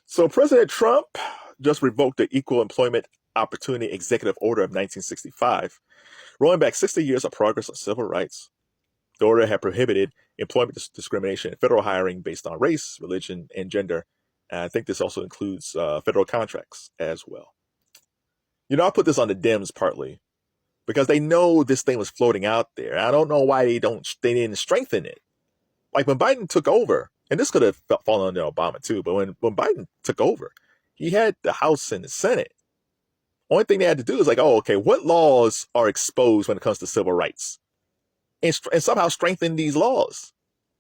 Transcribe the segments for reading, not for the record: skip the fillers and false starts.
So President Trump just revoked the Equal Employment Opportunity Executive Order of 1965, rolling back 60 years of progress on civil rights. The order had prohibited employment discrimination in federal hiring based on race, religion, and gender. And I think this also includes federal contracts as well. I put this on the Dems partly because they know this thing was floating out there. I don't know why they didn't strengthen it. Like when Biden took over, and this could have fallen under Obama too, but when Biden took over, he had the House and the Senate. Only thing they had to do is like, oh, okay, what laws are exposed when it comes to civil rights? And somehow strengthen these laws.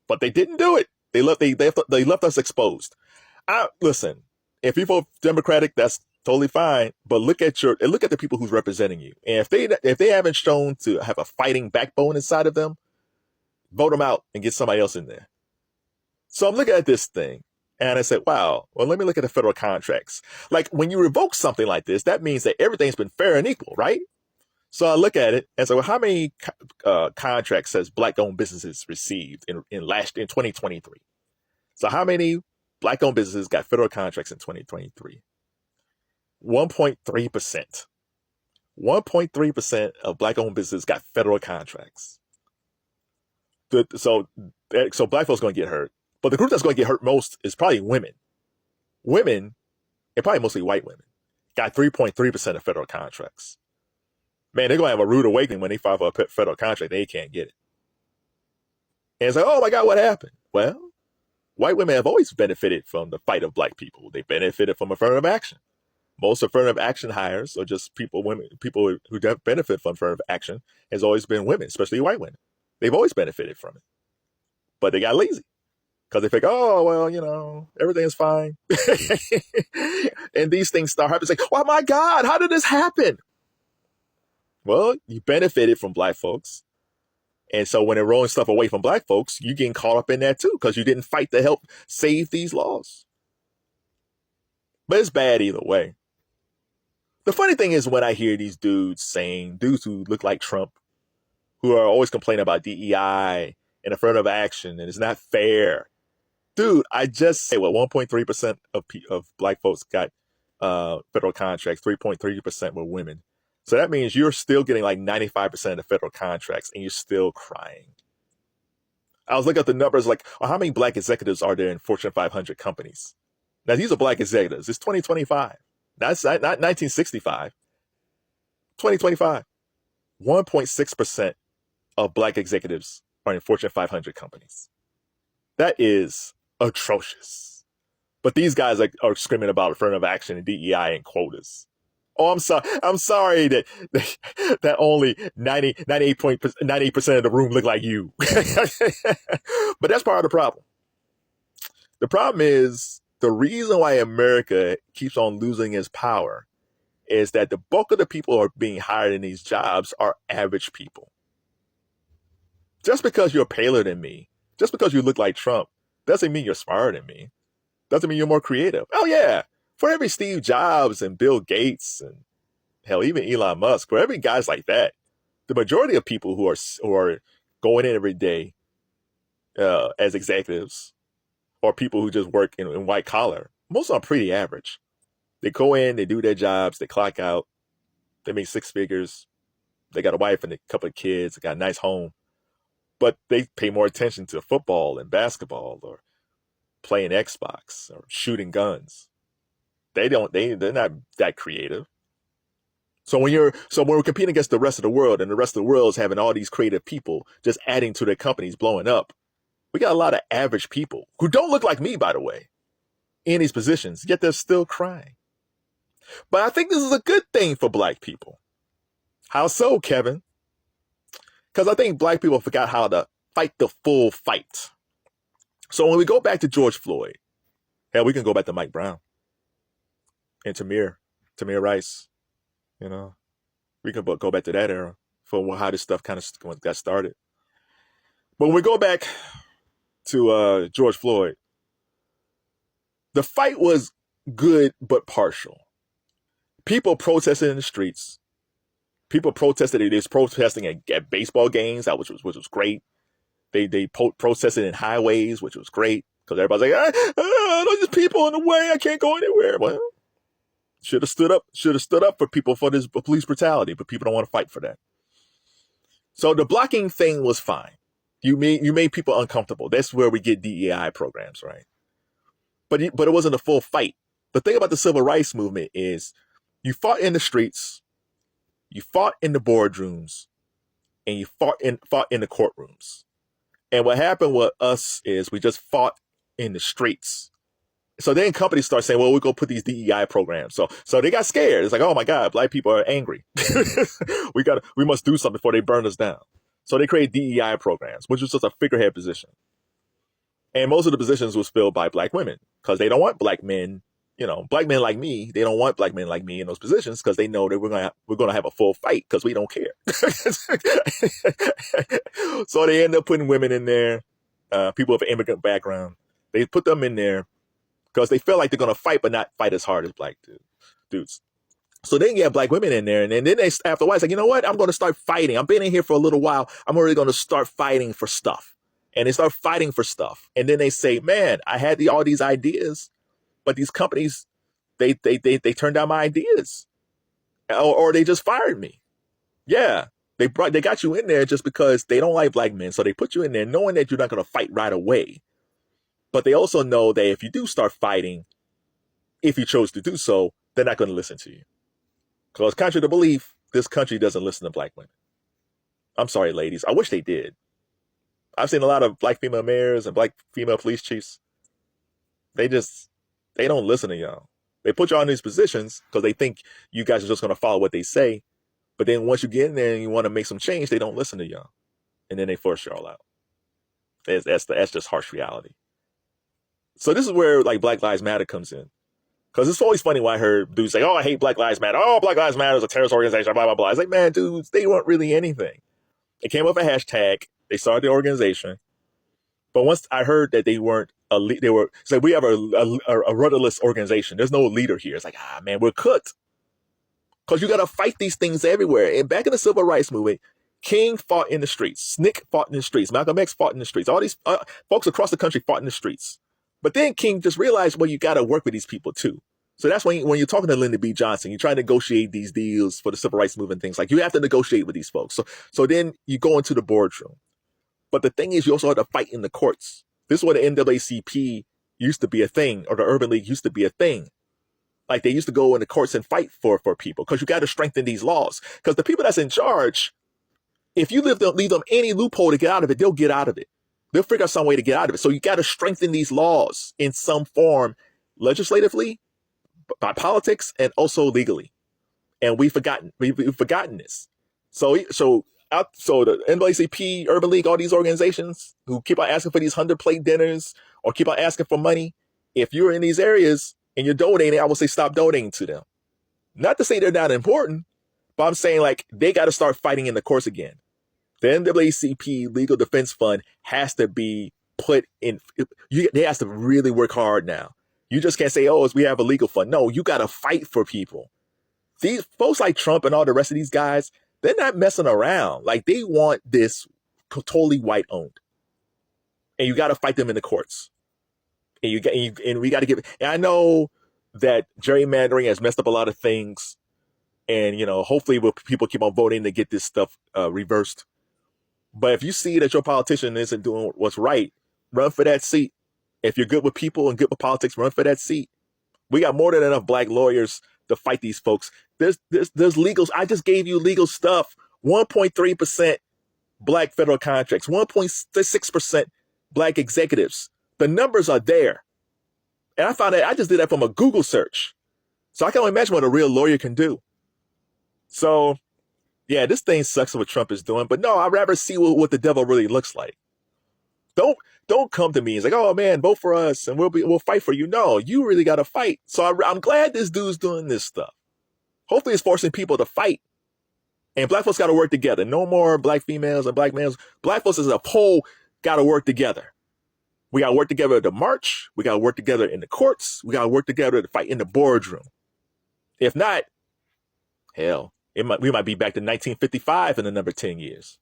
But they didn't do it. They left us exposed. Listen, if you vote Democratic, that's totally fine. But look at the people who's representing you. And if they haven't shown to have a fighting backbone inside of them, vote them out and get somebody else in there. So I'm looking at this thing and I said, wow, well, let me look at the federal contracts. Like when you revoke something like this, that means that everything's been fair and equal, right? So I look at it and say, well, how many contracts has black-owned businesses received in 2023? So how many black-owned businesses got federal contracts in 2023? 1.3%. 1.3% of black-owned businesses got federal contracts. So black folks going to get hurt. But the group that's going to get hurt most is probably women. Women, and probably mostly white women, got 3.3% of federal contracts. Man, they're going to have a rude awakening when they file for a federal contract. They can't get it. And it's like, oh my God, what happened? Well, white women have always benefited from the fight of black people. They benefited from affirmative action. Most affirmative action hires are just people who benefit from affirmative action has always been women, especially white women. They've always benefited from it. But they got lazy because they think, oh, well, everything's fine. And these things start happening. It's like, oh my God, how did this happen? Well, you benefited from black folks. And so when they're rolling stuff away from black folks, you're getting caught up in that too because you didn't fight to help save these laws. But it's bad either way. The funny thing is when I hear these dudes who look like Trump, who are always complaining about DEI and affirmative action and it's not fair. Dude, I just say, 1.3% of black folks got federal contracts, 3.3% were women. So that means you're still getting like 95% of the federal contracts and you're still crying. I was looking at the numbers like, how many black executives are there in Fortune 500 companies? Now, these are black executives. It's 2025. That's not 1965. 2025. 1.6% of black executives are in Fortune 500 companies. That is atrocious. But these guys are screaming about affirmative action and DEI and quotas. Oh, I'm sorry. I'm sorry that only 98% of the room look like you. But that's part of the problem. The problem is the reason why America keeps on losing its power is that the bulk of the people who are being hired in these jobs are average people. Just because you're paler than me, just because you look like Trump, doesn't mean you're smarter than me. Doesn't mean you're more creative. Oh yeah. For every Steve Jobs and Bill Gates and hell, even Elon Musk, for every guys like that, the majority of people who are going in every day as executives or people who just work in white collar, most of them are pretty average. They go in, they do their jobs, they clock out, they make six figures, they got a wife and a couple of kids, they got a nice home, but they pay more attention to football and basketball or playing Xbox or shooting guns. They're not that creative. So when we're competing against the rest of the world and the rest of the world is having all these creative people just adding to their companies blowing up, we got a lot of average people who don't look like me, by the way, in these positions, yet they're still crying. But I think this is a good thing for black people. How so, Kevin? Because I think black people forgot how to fight the full fight. So when we go back to George Floyd, hell, we can go back to Mike Brown. And Tamir Rice, we can go back to that era for how this stuff kind of got started. But when we go back to George Floyd, the fight was good but partial. People protested in the streets. People protested. They was protesting at baseball games, which was great. They protested in highways, which was great. Because everybody's like, there's just people in the way. I can't go anywhere. Well, should have stood up for people for this police brutality, but people don't want to fight for that. So the blocking thing was fine. You made people uncomfortable. That's where we get DEI programs, right? But it wasn't a full fight. The thing about the civil rights movement is you fought in the streets, you fought in the boardrooms, and you fought in the courtrooms. And what happened with us is we just fought in the streets. So then companies start saying, well, we're going to put these DEI programs. So they got scared. It's like, oh my God, black people are angry. we must do something before they burn us down. So they create DEI programs, which was just a figurehead position. And most of the positions was filled by black women because they don't want black men, black men like me. They don't want black men like me in those positions because they know that we're going to have a full fight because we don't care. So they end up putting women in there, people of an immigrant background. They put them in there because they feel like they're going to fight, but not fight as hard as black dudes. So then you have black women in there, and then they, after a while, it's like, you know what? I'm going to start fighting. I've been in here for a little while. I'm really going to start fighting for stuff. And they start fighting for stuff. And then they say, man, I had all these ideas, but these companies, they turned down my ideas. Or they just fired me. Yeah. They got you in there just because they don't like black men. So they put you in there knowing that you're not going to fight right away. But they also know that if you do start fighting, if you chose to do so, they're not going to listen to you. Because contrary to belief, this country doesn't listen to black women. I'm sorry, ladies. I wish they did. I've seen a lot of black female mayors and black female police chiefs. They don't listen to y'all. They put y'all in these positions because they think you guys are just going to follow what they say. But then once you get in there and you want to make some change, they don't listen to y'all. And then they force y'all out. That's just harsh reality. So this is where like Black Lives Matter comes in. Because it's always funny when I heard dudes say, oh, I hate Black Lives Matter. Oh, Black Lives Matter is a terrorist organization, blah, blah, blah. It's like, man, dudes, they weren't really anything. It came up a hashtag. They started the organization. But once I heard that they weren't it's like, we have a rudderless organization. There's no leader here. It's like, man, we're cooked. Because you got to fight these things everywhere. And back in the civil rights movement, King fought in the streets. SNCC fought in the streets. Malcolm X fought in the streets. All these folks across the country fought in the streets. But then King just realized, well, you got to work with these people too. So that's when you're talking to Lyndon B. Johnson, you try to negotiate these deals for the civil rights movement, things like you have to negotiate with these folks. So then you go into the boardroom. But the thing is, you also have to fight in the courts. This is where the NAACP used to be a thing, or the Urban League used to be a thing. Like they used to go in the courts and fight for people because you got to strengthen these laws. Because the people that's in charge, if you leave them any loophole to get out of it, they'll get out of it. They'll figure out some way to get out of it. So you got to strengthen these laws in some form, legislatively, by politics, and also legally. And we've forgotten this. So the NAACP, Urban League, all these organizations who keep on asking for these 100-plate dinners or keep on asking for money, if you're in these areas and you're donating, I will say stop donating to them. Not to say they're not important, but I'm saying like they got to start fighting in the courts again. The NAACP Legal Defense Fund has to be put in. They have to really work hard now. You just can't say, oh, we have a legal fund. No, you got to fight for people. These folks like Trump and all the rest of these guys, they're not messing around. Like they want this totally white owned. And you got to fight them in the courts. And we got to give it. And I know that gerrymandering has messed up a lot of things. And, hopefully people keep on voting to get this stuff reversed. But if you see that your politician isn't doing what's right, run for that seat. If you're good with people and good with politics, run for that seat. We got more than enough black lawyers to fight these folks. There's legals. I just gave you legal stuff. 1.3% black federal contracts, 1.6% black executives. The numbers are there. And I found that I just did that from a Google search. So I can only imagine what a real lawyer can do. So, yeah, this thing sucks what Trump is doing. But no, I'd rather see what the devil really looks like. Don't come to me. It's like, oh man, vote for us and we'll fight for you. No, you really got to fight. So I'm glad this dude's doing this stuff. Hopefully it's forcing people to fight. And black folks got to work together. No more black females and black males. Black folks as a whole got to work together. We got to work together to march. We got to work together in the courts. We got to work together to fight in the boardroom. If not, hell, we might be back to 1955 in another 10 years.